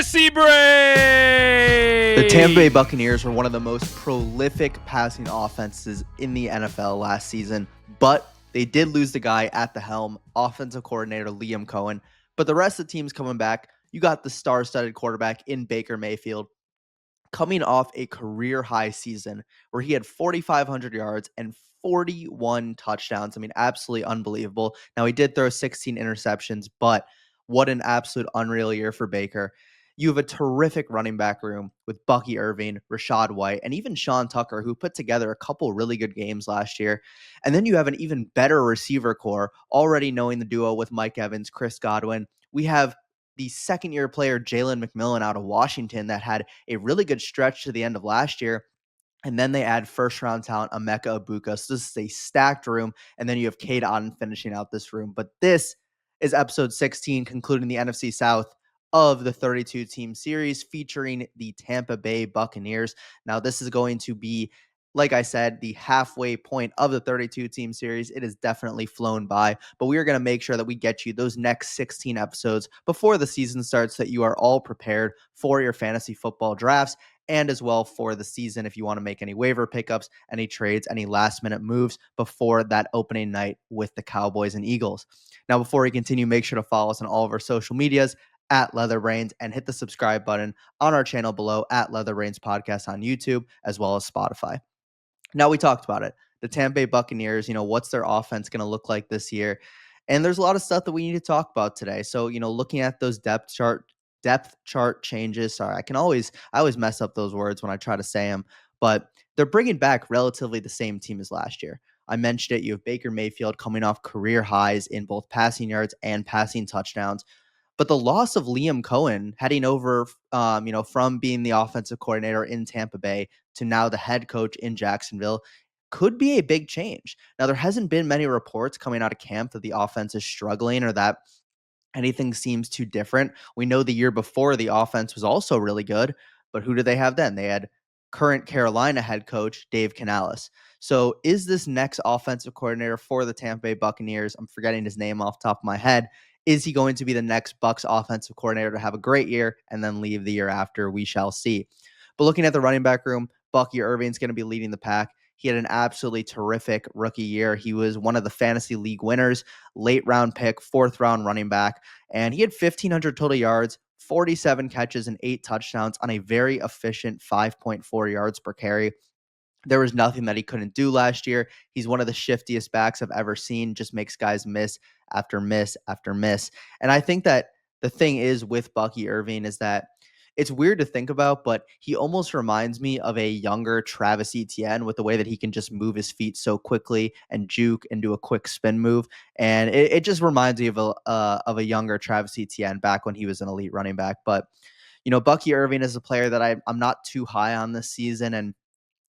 Fantasy Break! The Tampa Bay Buccaneers were one of the most prolific passing offenses in the NFL last season, but they did lose the guy at the helm, offensive coordinator Liam Cohen. But the rest of the team's coming back. You got the star-studded quarterback in Baker Mayfield coming off a career-high season where he had 4,500 yards and 41 touchdowns. I mean, absolutely unbelievable. Now, he did throw 16 interceptions, but what an absolute unreal year for Baker. You have a terrific running back room with Bucky Irving, Rashad White, and even Sean Tucker, who put together a couple really good games last year. And then you have an even better receiver core, already knowing the duo with Mike Evans, Chris Godwin. We have the second-year player Jalen McMillan out of Washington that had a really good stretch to the end of last year. And then they add first-round talent Emeka Egbuka. So this is a stacked room. And then you have Cade Otton finishing out this room. But this is episode 16, concluding the NFC South of the 32-team series featuring the Tampa Bay Buccaneers. Now, this is going to be, like I said, the halfway point of the 32-team series. It has definitely flown by, but we are going to make sure that we get you those next 16 episodes before the season starts so that you are all prepared for your fantasy football drafts and as well for the season if you want to make any waiver pickups, any trades, any last-minute moves before that opening night with the Cowboys and Eagles. Now, before we continue, make sure to follow us on all of our social medias at Leatherbrains and hit the subscribe button on our channel below at Leatherbrains Podcast on YouTube as well as Spotify. Now, we talked about it. The Tampa Bay Buccaneers, what's their offense going to look like this year? And there's a lot of stuff that we need to talk about today. So, looking at those depth chart changes. Sorry, I always mess up those words when I try to say them, but they're bringing back relatively the same team as last year. I mentioned it. You have Baker Mayfield coming off career highs in both passing yards and passing touchdowns. But the loss of Liam Cohen heading over, from being the offensive coordinator in Tampa Bay to now the head coach in Jacksonville could be a big change. Now, there hasn't been many reports coming out of camp that the offense is struggling or that anything seems too different. We know the year before the offense was also really good, but who did they have then? They had current Carolina head coach Dave Canales. So is this next offensive coordinator for the Tampa Bay Buccaneers, I'm forgetting his name off the top of my head, is he going to be the next Bucs offensive coordinator to have a great year and then leave the year after? We shall see. But looking at the running back room, Bucky Irving's going to be leading the pack. He had an absolutely terrific rookie year. He was one of the fantasy league winners, late round pick, fourth round running back, and he had 1,500 total yards, 47 catches, and 8 touchdowns on a very efficient 5.4 yards per carry. There was nothing that he couldn't do last year. He's one of the shiftiest backs I've ever seen, just makes guys miss after miss after miss. And I think that the thing is with Bucky Irving is that it's weird to think about, but he almost reminds me of a younger Travis Etienne with the way that he can just move his feet so quickly and juke and do a quick spin move. And it just reminds me of a younger Travis Etienne back when he was an elite running back. But, Bucky Irving is a player that I'm not too high on this season. And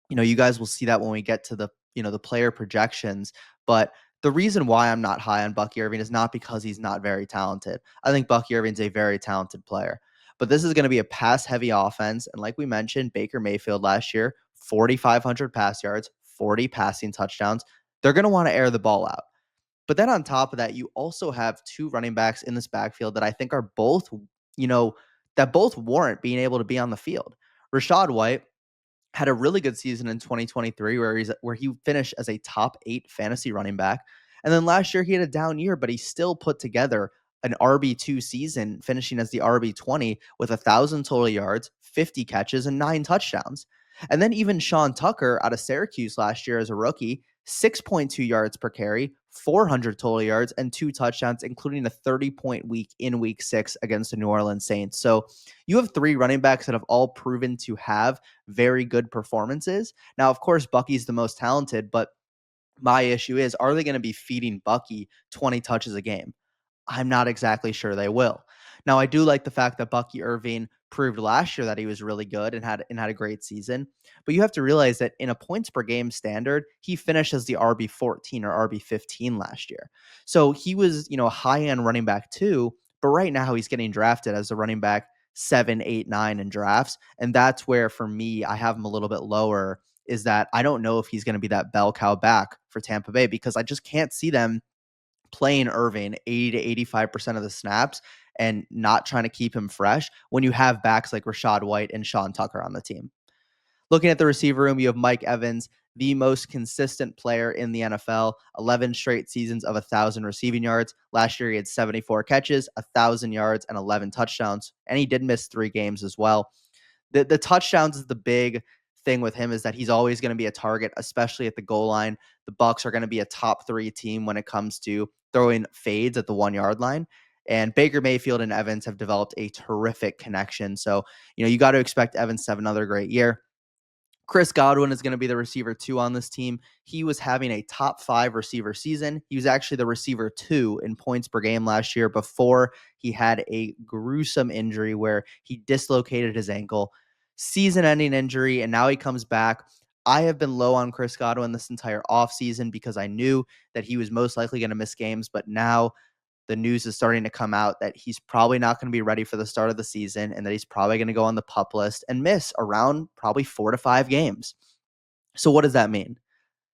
you guys will see that when we get to the player projections. But the reason why I'm not high on Bucky Irving is not because he's not very talented. I think Bucky Irving's a very talented player. But this is going to be a pass-heavy offense. And like we mentioned, Baker Mayfield last year, 4,500 pass yards, 40 passing touchdowns. They're going to want to air the ball out. But then on top of that, you also have 2 running backs in this backfield that I think are both, that both warrant being able to be on the field. Rashad White had a really good season in 2023 where he finished as a top 8 fantasy running back. And then last year he had a down year, but he still put together an RB2 season, finishing as the RB20 with 1,000 total yards, 50 catches, and 9 touchdowns. And then even Sean Tucker out of Syracuse last year as a rookie, 6.2 yards per carry, 400 total yards, and 2 touchdowns, including a 30-point week in week 6 against the New Orleans Saints. So you have 3 running backs that have all proven to have very good performances. Now, of course, Bucky's the most talented, but my issue is, are they going to be feeding Bucky 20 touches a game? I'm not exactly sure they will. Now, I do like the fact that Bucky Irving proved last year that he was really good and had a great season. But you have to realize that in a points per game standard, he finished as the RB14 or RB15 last year. So he was, a high-end running back too, but right now he's getting drafted as a running back 7, 8, 9 in drafts. And that's where, for me, I have him a little bit lower, is that I don't know if he's going to be that bell cow back for Tampa Bay because I just can't see them playing Irving 80 to 85% of the snaps and not trying to keep him fresh when you have backs like Rashad White and Sean Tucker on the team. Looking at the receiver room, you have Mike Evans, the most consistent player in the NFL, 11 straight seasons of 1,000 receiving yards. Last year, he had 74 catches, 1,000 yards, and 11 touchdowns, and he did miss 3 games as well. The touchdowns is the big thing with him, is that he's always going to be a target, especially at the goal line. The Bucs are going to be a top 3 team when it comes to throwing fades at the 1-yard line. And Baker Mayfield and Evans have developed a terrific connection. So, you got to expect Evans to have another great year. Chris Godwin is going to be the receiver 2 on this team. He was having a top 5 receiver season. He was actually the receiver 2 in points per game last year before he had a gruesome injury where he dislocated his ankle, season-ending injury, and now he comes back. I have been low on Chris Godwin this entire offseason because I knew that he was most likely going to miss games, but now the news is starting to come out that he's probably not going to be ready for the start of the season and that he's probably going to go on the PUP list and miss around probably 4 to 5 games. So what does that mean?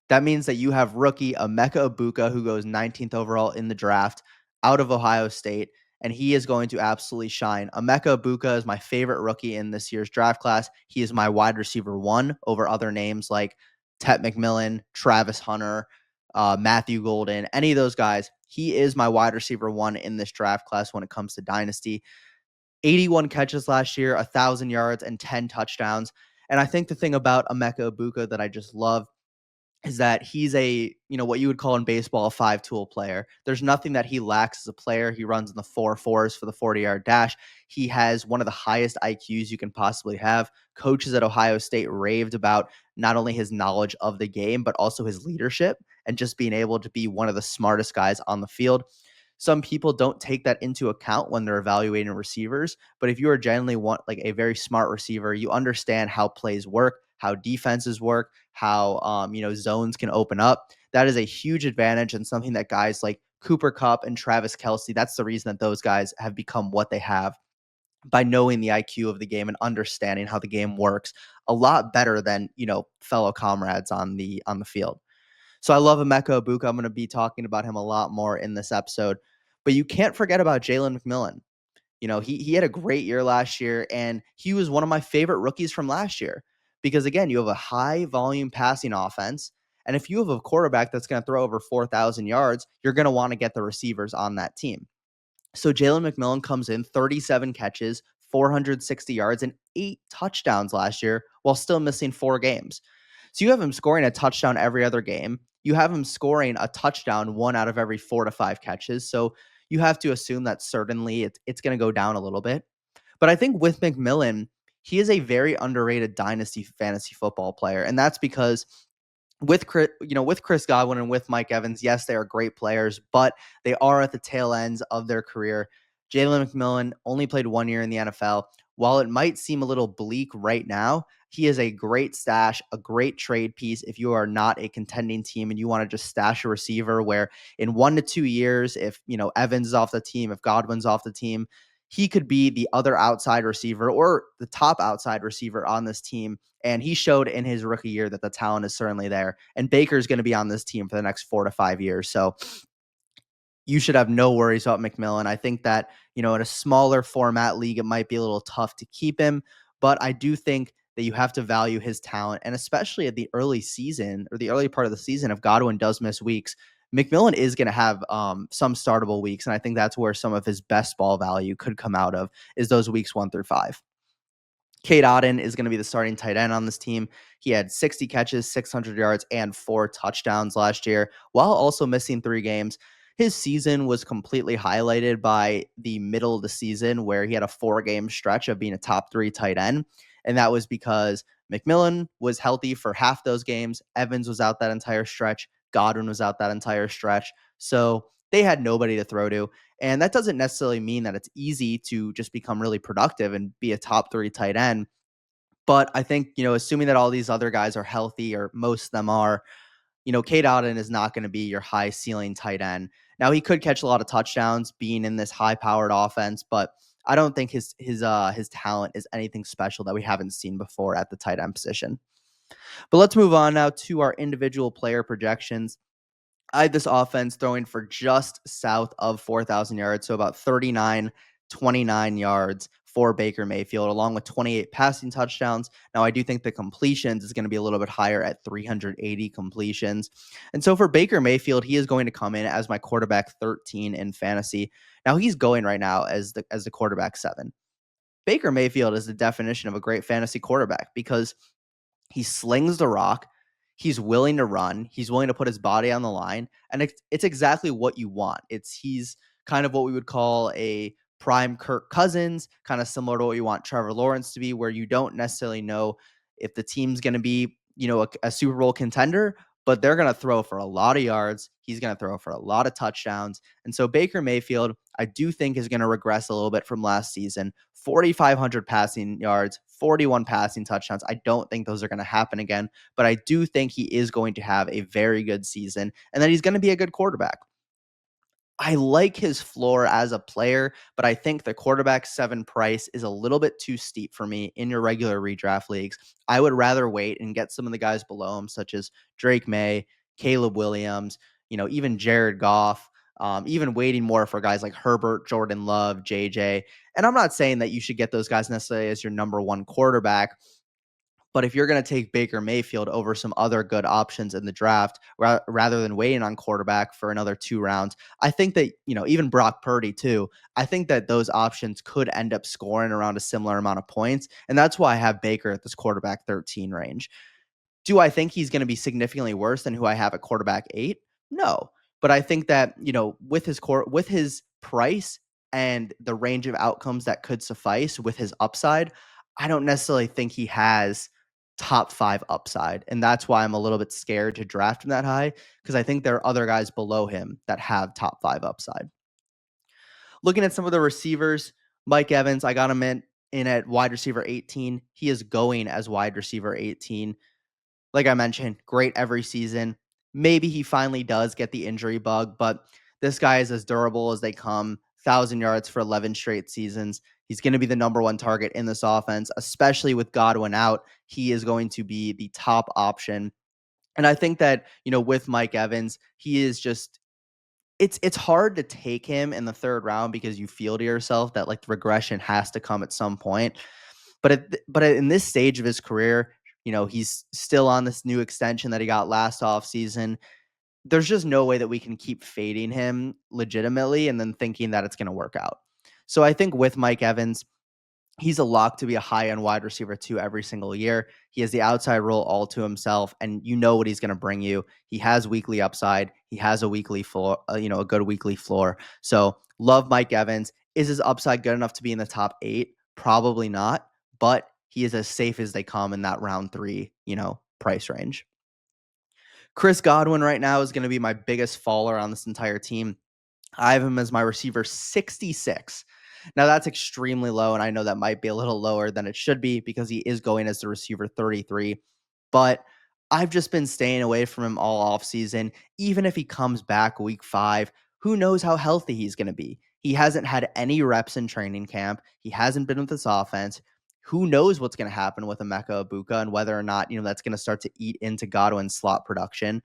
That means that you have rookie Emeka Egbuka, who goes 19th overall in the draft out of Ohio State, and he is going to absolutely shine. Emeka Egbuka is my favorite rookie in this year's draft class. He is my wide receiver 1 over other names like Tet McMillan, Travis Hunter, Matthew Golden, any of those guys. He is my wide receiver 1 in this draft class when it comes to Dynasty. 81 catches last year, 1,000 yards, and 10 touchdowns. And I think the thing about Emeka Egbuka that I just love is that he's what you would call in baseball a 5-tool player. There's nothing that he lacks as a player. He runs in the 4.4s for the 40-yard dash. He has one of the highest IQs you can possibly have. Coaches at Ohio State raved about not only his knowledge of the game, but also his leadership and just being able to be one of the smartest guys on the field. Some people don't take that into account when they're evaluating receivers, but if you are genuinely want like a very smart receiver, you understand how plays work, how defenses work, how zones can open up. That is a huge advantage and something that guys like Cooper Kupp and Travis Kelce, that's the reason that those guys have become what they have, by knowing the IQ of the game and understanding how the game works a lot better than fellow comrades on the field. So I love Emeka Egbuka. I'm going to be talking about him a lot more in this episode. But you can't forget about Jalen McMillan. He had a great year last year, and he was one of my favorite rookies from last year because, again, you have a high-volume passing offense, and if you have a quarterback that's going to throw over 4,000 yards, you're going to want to get the receivers on that team. So Jalen McMillan comes in, 37 catches, 460 yards, and 8 touchdowns last year while still missing 4 games. So you have him scoring a touchdown every other game. You have him scoring a touchdown 1 out of every 4 to 5 catches. So you have to assume that certainly it's going to go down a little bit. But I think with McMillan, he is a very underrated dynasty fantasy football player. And that's because with Chris Godwin and with Mike Evans, yes, they are great players, but they are at the tail ends of their career. Jalen McMillan only played 1 year in the NFL. While it might seem a little bleak right now, he is a great stash, a great trade piece if you are not a contending team and you want to just stash a receiver where in 1 to 2 years, if Evans is off the team, if Godwin's off the team, he could be the other outside receiver or the top outside receiver on this team. And he showed in his rookie year that the talent is certainly there. And Baker's going to be on this team for the next 4 to 5 years. So you should have no worries about McMillan. I think that, in a smaller format league, it might be a little tough to keep him. But I do think that you have to value his talent. And especially at the early season or the early part of the season, if Godwin does miss weeks, McMillan is going to have some startable weeks. And I think that's where some of his best ball value could come out of, is those weeks 1 through 5. Cade Otton is going to be the starting tight end on this team. He had 60 catches, 600 yards, and 4 touchdowns last year, while also missing 3 games. His season was completely highlighted by the middle of the season where he had a 4-game stretch of being a top 3 tight end. And that was because McMillan was healthy for half those games. Evans was out that entire stretch. Godwin was out that entire stretch. So they had nobody to throw to. And that doesn't necessarily mean that it's easy to just become really productive and be a top 3 tight end. But I think, assuming that all these other guys are healthy, or most of them are, Cade Otton is not going to be your high ceiling tight end. Now, he could catch a lot of touchdowns being in this high powered offense, but I don't think his talent is anything special that we haven't seen before at the tight end position. But let's move on now to our individual player projections. I had this offense throwing for just south of 4,000 yards, so about 39 29 yards for Baker Mayfield, along with 28 passing touchdowns. Now, I do think the completions is going to be a little bit higher at 380 completions. And so for Baker Mayfield, he is going to come in as my quarterback 13 in fantasy. Now, he's going right now as the quarterback 7. Baker Mayfield is the definition of a great fantasy quarterback because he slings the rock. He's willing to run. He's willing to put his body on the line, and it's exactly what you want. He's kind of what we would call a prime Kirk Cousins, kind of similar to what you want Trevor Lawrence to be, where you don't necessarily know if the team's going to be, a Super Bowl contender, but they're going to throw for a lot of yards. He's going to throw for a lot of touchdowns. And so Baker Mayfield, I do think, is going to regress a little bit from last season. 4,500 passing yards, 41 passing touchdowns. I don't think those are going to happen again, but I do think he is going to have a very good season and that he's going to be a good quarterback. I like his floor as a player, but I think the quarterback 7 price is a little bit too steep for me in your regular redraft leagues. I would rather wait and get some of the guys below him, such as Drake May, Caleb Williams, even Jared Goff, even waiting more for guys like Herbert, Jordan Love, JJ. And I'm not saying that you should get those guys necessarily as your number 1 quarterback, but if you're going to take Baker Mayfield over some other good options in the draft, rather than waiting on quarterback for another 2 rounds, I think that, even Brock Purdy too, I think that those options could end up scoring around a similar amount of points. And that's why I have Baker at this quarterback 13 range. Do I think he's going to be significantly worse than who I have at quarterback 8? No. But I think that, with his price and the range of outcomes that could suffice with his upside, I don't necessarily think he has top 5 upside. And that's why I'm a little bit scared to draft him that high, because I think there are other guys below him that have top 5 upside. Looking at some of the receivers, Mike Evans, I got him in at wide receiver 18. He is going as wide receiver 18. Like I mentioned, great every season. Maybe he finally does get the injury bug, but this guy is as durable as they come. 1,000 yards for 11 straight seasons. He's going to be the number 1 target in this offense, especially with Godwin out. He is going to be the top option. And I think that, with Mike Evans, he is just it's hard to take him in the 3rd round because you feel to yourself that like regression has to come at some point. But in this stage of his career, he's still on this new extension that he got last offseason. There's just no way that we can keep fading him legitimately and then thinking that it's going to work out. So I think with Mike Evans, he's a lock to be a high-end wide receiver 2 every single year. He has the outside role all to himself, and you know what he's going to bring you. He has weekly upside. He has a weekly floor, a good weekly floor. So love Mike Evans. Is his upside good enough to be in the top 8? Probably not, but he is as safe as they come in that round 3, price range. Chris Godwin right now is going to be my biggest faller on this entire team. I have him as my receiver 66. Now that's extremely low, and I know that might be a little lower than it should be because he is going as the receiver 33. But I've just been staying away from him all offseason. Even if he comes back week 5, who knows how healthy he's going to be? He hasn't had any reps in training camp. He hasn't been with this offense. Who knows what's going to happen with Emeka Ibuka and whether or not, that's going to start to eat into Godwin's slot production.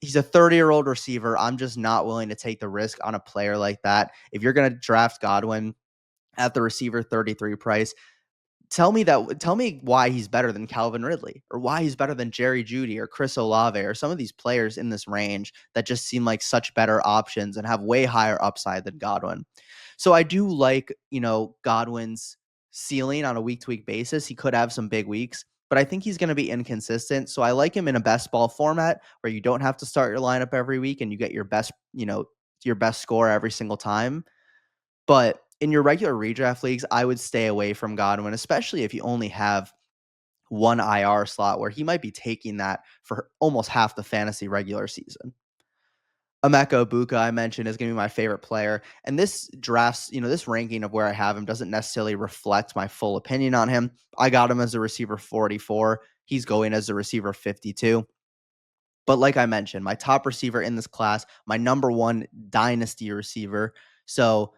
He's a 30-year-old receiver. I'm just not willing to take the risk on a player like that. If you're going to draft Godwin at the receiver 33 price, tell me why he's better than Calvin Ridley or why he's better than Jerry Jeudy or Chris Olave or some of these players in this range that just seem like such better options and have way higher upside than Godwin. So I do like, Godwin's ceiling on a week-to-week basis. He could have some big weeks, but I think he's going to be inconsistent. So I like him in a best ball format where you don't have to start your lineup every week and you get your best score every single time. But in your regular redraft leagues, I would stay away from Godwin, especially if you only have one IR slot where he might be taking that for almost half the fantasy regular season. Emeka Ibuka, I mentioned, is going to be my favorite player. And this this ranking of where I have him doesn't necessarily reflect my full opinion on him. I got him as a receiver 44. He's going as a receiver 52. But like I mentioned, my top receiver in this class, my number 1 dynasty receiver. So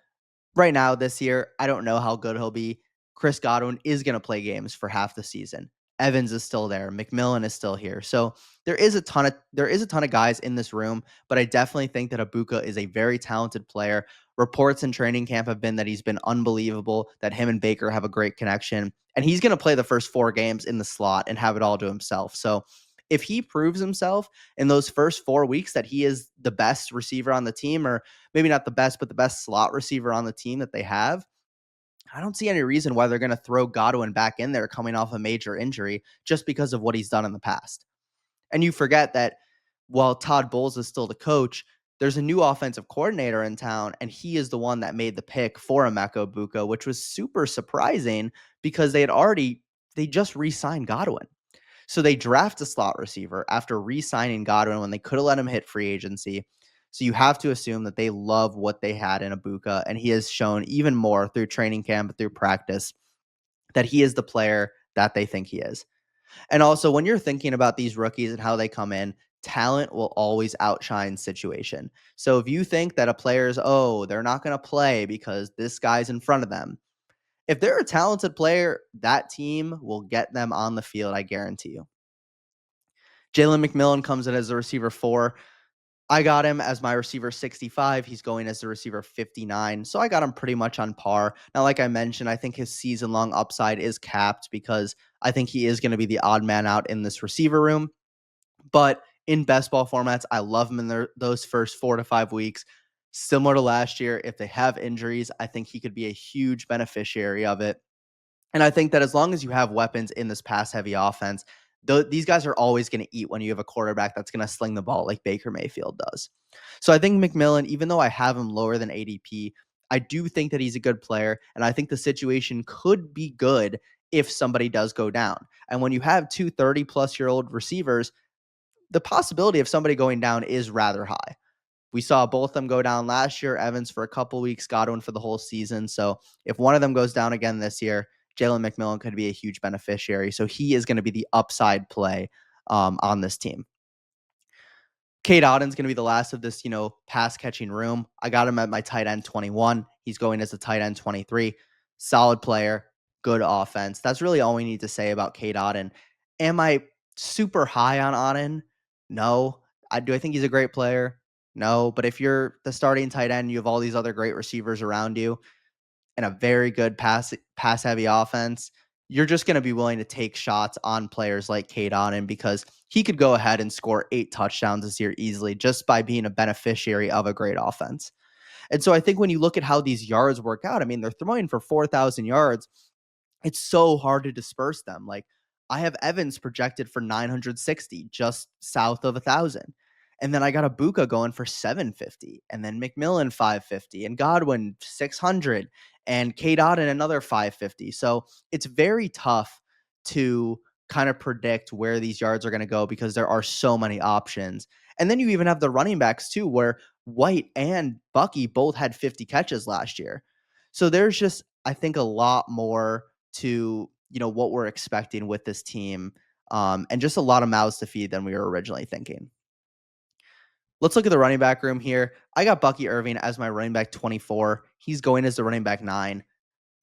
right now this year, I don't know how good he'll be. Chris Godwin is going to play games for half the season. Evans is still there. McMillan is still here. So there is a ton of guys in this room, but I definitely think that Ibuka is a very talented player. Reports in training camp have been that he's been unbelievable, that him and Baker have a great connection, and he's going to play the first 4 games in the slot and have it all to himself. So if he proves himself in those first 4 weeks that he is the best receiver on the team, or maybe not the best, but the best slot receiver on the team that they have, I don't see any reason why they're going to throw Godwin back in there coming off a major injury just because of what he's done in the past. And you forget that while Todd Bowles is still the coach, there's a new offensive coordinator in town, and he is the one that made the pick for Emeka Buka, which was super surprising because they just re-signed Godwin. So they draft a slot receiver after re-signing Godwin when they could have let him hit free agency. So you have to assume that they love what they had in Ibuka, and he has shown even more through training camp, through practice, that he is the player that they think he is. And also, when you're thinking about these rookies and how they come in, talent will always outshine situation. So if you think that a player's, they're not going to play because this guy's in front of them, if they're a talented player, that team will get them on the field, I guarantee you. Jalen McMillan comes in as a receiver 4. I got him as my receiver 65. He's going as the receiver 59. So I got him pretty much on par. Now, like I mentioned, I think his season long upside is capped because I think he is going to be the odd man out in this receiver room. But in best ball formats, I love him in those first 4 to 5 weeks. Similar to last year, if they have injuries, I think he could be a huge beneficiary of it. And I think that as long as you have weapons in this pass heavy offense, these guys are always going to eat when you have a quarterback that's going to sling the ball like Baker Mayfield does. So I think McMillan, even though I have him lower than ADP, I do think that he's a good player. And I think the situation could be good if somebody does go down. And when you have two 30-plus-year-old receivers, the possibility of somebody going down is rather high. We saw both of them go down last year, Evans for a couple weeks, Godwin for the whole season. So if one of them goes down again this year, Jalen McMillan could be a huge beneficiary. So he is going to be the upside play on this team. Cade Otton's going to be the last of this, pass catching room. I got him at my tight end 21. He's going as a tight end 23. Solid player, good offense. That's really all we need to say about Cade Otton. Am I super high on Otton? No. Do I think he's a great player? No. But if you're the starting tight end, you have all these other great receivers around you and a very good pass heavy offense, you're just going to be willing to take shots on players like Cade Otton because he could go ahead and score 8 touchdowns this year easily just by being a beneficiary of a great offense. And so I think when you look at how these yards work out, I mean, they're throwing for 4,000 yards. It's so hard to disperse them. Like I have Evans projected for 960, just south of 1,000. And then I got a Buka going for 750, and then McMillan 550, and Godwin 600, and Cade Otton another 550. So it's very tough to kind of predict where these yards are going to go because there are so many options. And then you even have the running backs too, where White and Bucky both had 50 catches last year. So there's just, I think, a lot more to what we're expecting with this team, and just a lot of mouths to feed than we were originally thinking. Let's look at the running back room here. I got Bucky Irving as my running back 24. He's going as the running back 9.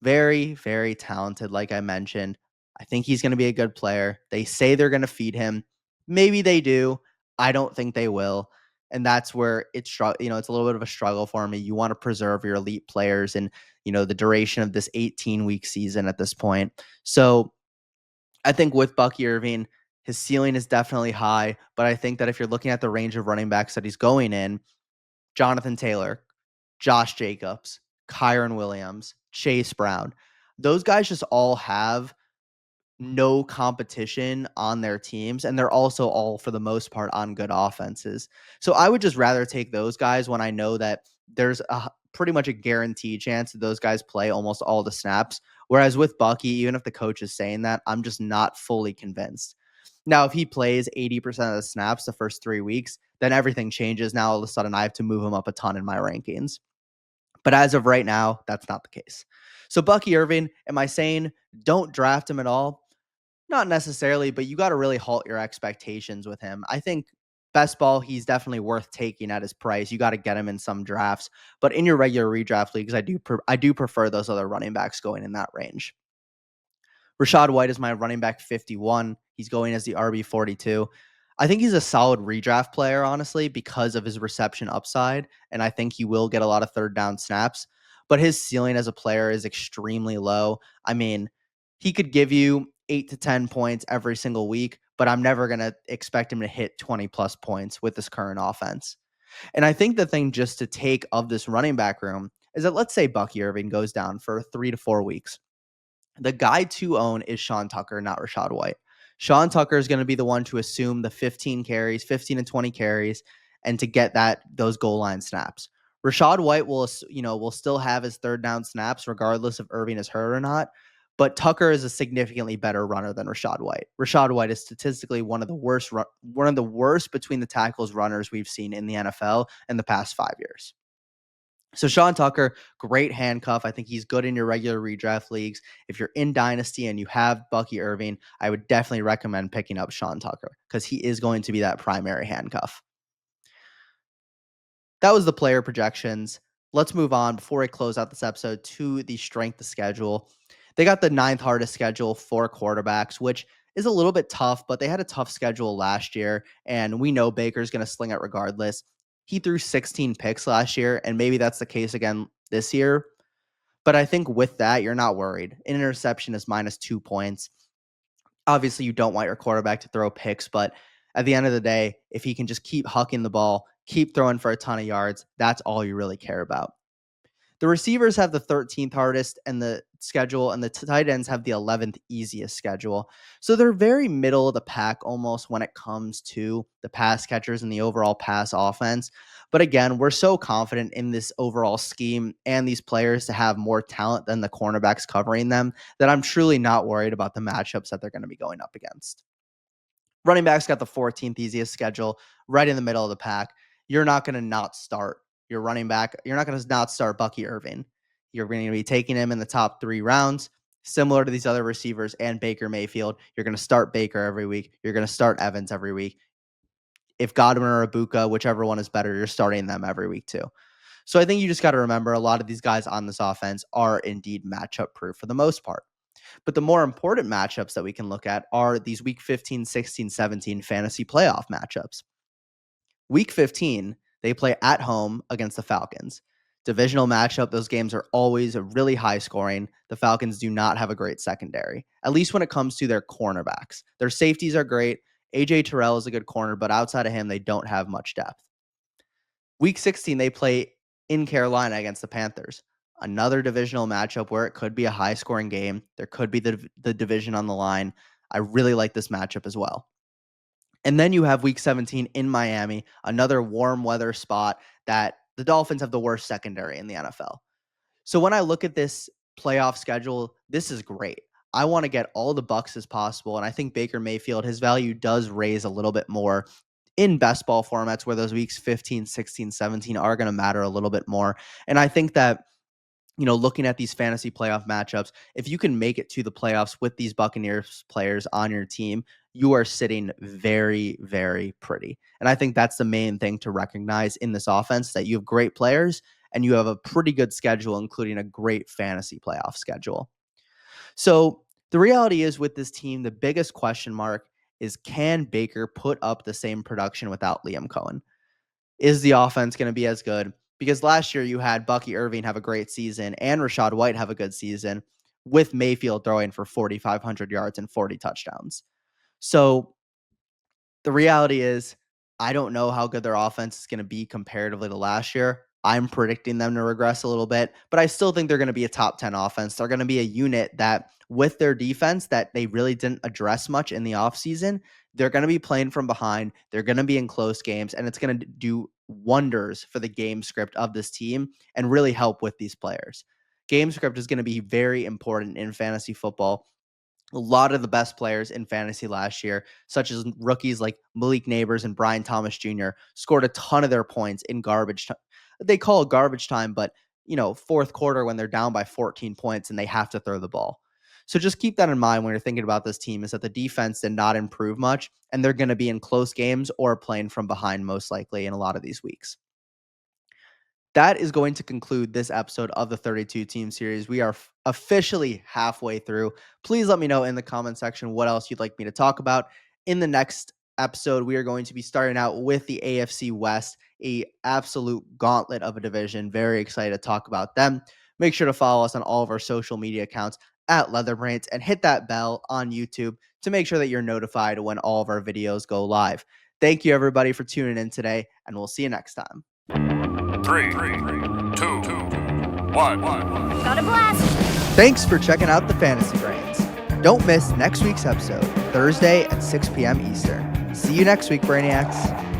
Very, very talented, like I mentioned. I think he's going to be a good player. They say they're going to feed him. Maybe they do. I don't think they will. And that's where it's a little bit of a struggle for me. You want to preserve your elite players and, the duration of this 18-week season at this point. So I think with Bucky Irving, his ceiling is definitely high, but I think that if you're looking at the range of running backs that he's going in, Jonathan Taylor, Josh Jacobs, Kyron Williams, Chase Brown, those guys just all have no competition on their teams, and they're also all, for the most part, on good offenses. So I would just rather take those guys when I know that there's pretty much a guaranteed chance that those guys play almost all the snaps. Whereas with Bucky, even if the coach is saying that, I'm just not fully convinced. Now, if he plays 80% of the snaps the first 3 weeks, then everything changes. Now, all of a sudden, I have to move him up a ton in my rankings. But as of right now, that's not the case. So Bucky Irving, am I saying don't draft him at all? Not necessarily, but you got to really halt your expectations with him. I think best ball, he's definitely worth taking at his price. You got to get him in some drafts, but in your regular redraft leagues, I do prefer those other running backs going in that range. Rashad White is my running back 51. He's going as the RB 42. I think he's a solid redraft player, honestly, because of his reception upside. And I think he will get a lot of third down snaps. But his ceiling as a player is extremely low. I mean, he could give you 8 to 10 points every single week, but I'm never going to expect him to hit 20 plus points with this current offense. And I think the thing just to take of this running back room is that let's say Bucky Irving goes down for 3 to 4 weeks. The guy to own is Sean Tucker, not Rashad White. Sean Tucker is going to be the one to assume the 15 carries, 15 and 20 carries, and to get those goal line snaps. Rashad White will still have his third down snaps regardless if Irving is hurt or not. But Tucker is a significantly better runner than Rashad White. Rashad White is statistically one of the worst between the tackles runners we've seen in the NFL in the past 5 years. So Sean Tucker, great handcuff. I think he's good in your regular redraft leagues. If you're in Dynasty and you have Bucky Irving, I would definitely recommend picking up Sean Tucker because he is going to be that primary handcuff. That was the player projections. Let's move on before I close out this episode to the strength of schedule. They got the ninth hardest schedule for quarterbacks, which is a little bit tough, but they had a tough schedule last year, and we know Baker's going to sling it regardless. He threw 16 picks last year, and maybe that's the case again this year. But I think with that, you're not worried. An interception is minus 2 points. Obviously, you don't want your quarterback to throw picks, but at the end of the day, if he can just keep hucking the ball, keep throwing for a ton of yards, that's all you really care about. The receivers have the 13th hardest and the schedule, and the tight ends have the 11th easiest schedule. So they're very middle of the pack almost when it comes to the pass catchers and the overall pass offense. But again, we're so confident in this overall scheme and these players to have more talent than the cornerbacks covering them that I'm truly not worried about the matchups that they're going to be going up against. Running backs got the 14th easiest schedule, right in the middle of the pack. You're not going to not start your running back. You're not going to not start Bucky Irving. You're going to be taking him in the top 3 rounds, similar to these other receivers and Baker Mayfield. You're going to start Baker every week. You're going to start Evans every week. If Godwin or Ibuka, whichever one is better, you're starting them every week too. So I think you just got to remember a lot of these guys on this offense are indeed matchup proof for the most part. But the more important matchups that we can look at are these week 15, 16, 17 fantasy playoff matchups. Week 15, they play at home against the Falcons. Divisional matchup, those games are always really high scoring. The Falcons do not have a great secondary, at least when it comes to their cornerbacks. Their safeties are great. AJ Terrell is a good corner, but outside of him, they don't have much depth. Week 16, they play in Carolina against the Panthers. Another divisional matchup where it could be a high-scoring game. There could be the division on the line. I really like this matchup as well. And then you have Week 17 in Miami, another warm weather spot that the Dolphins have the worst secondary in the NFL. So when I look at this playoff schedule, this is great. I want to get all the Bucks as possible, and I think Baker Mayfield, his value does raise a little bit more in best ball formats where those weeks 15, 16, 17 are going to matter a little bit more. And I think that, looking at these fantasy playoff matchups, if you can make it to the playoffs with these Buccaneers players on your team, you are sitting very, very pretty. And I think that's the main thing to recognize in this offense, that you have great players and you have a pretty good schedule, including a great fantasy playoff schedule. So the reality is with this team, the biggest question mark is, can Baker put up the same production without Liam Cohen? Is the offense going to be as good? Because last year you had Bucky Irving have a great season and Rashad White have a good season with Mayfield throwing for 4,500 yards and 40 touchdowns. So the reality is, I don't know how good their offense is going to be comparatively to last year. I'm predicting them to regress a little bit, but I still think they're going to be a top 10 offense. They're going to be a unit that, with their defense that they really didn't address much in the offseason, they're going to be playing from behind. They're going to be in close games, and it's going to do wonders for the game script of this team and really help with these players. Game script is going to be very important in fantasy football. A lot of the best players in fantasy last year, such as rookies like Malik Neighbors and Brian Thomas Jr., scored a ton of their points in garbage time. They call it garbage time, but fourth quarter when they're down by 14 points and they have to throw the ball. So just keep that in mind when you're thinking about this team, is that the defense did not improve much, and they're going to be in close games or playing from behind most likely in a lot of these weeks. that is going to conclude this episode of the 32 team series. We are officially halfway through. Please let me know in the comment section what else you'd like me to talk about. In the next episode, we are going to be starting out with the AFC West, a absolute gauntlet of a division. Very excited to talk about them. Make sure to follow us on all of our social media accounts at Leatherbrains and hit that bell on YouTube to make sure that you're notified when all of our videos go live. Thank you, everybody, for tuning in today, and we'll see you next time. 3, 2, 1. Got a blast! Thanks for checking out the Fantasy Brains. Don't miss next week's episode, Thursday at 6 p.m. Eastern. See you next week, Brainiacs.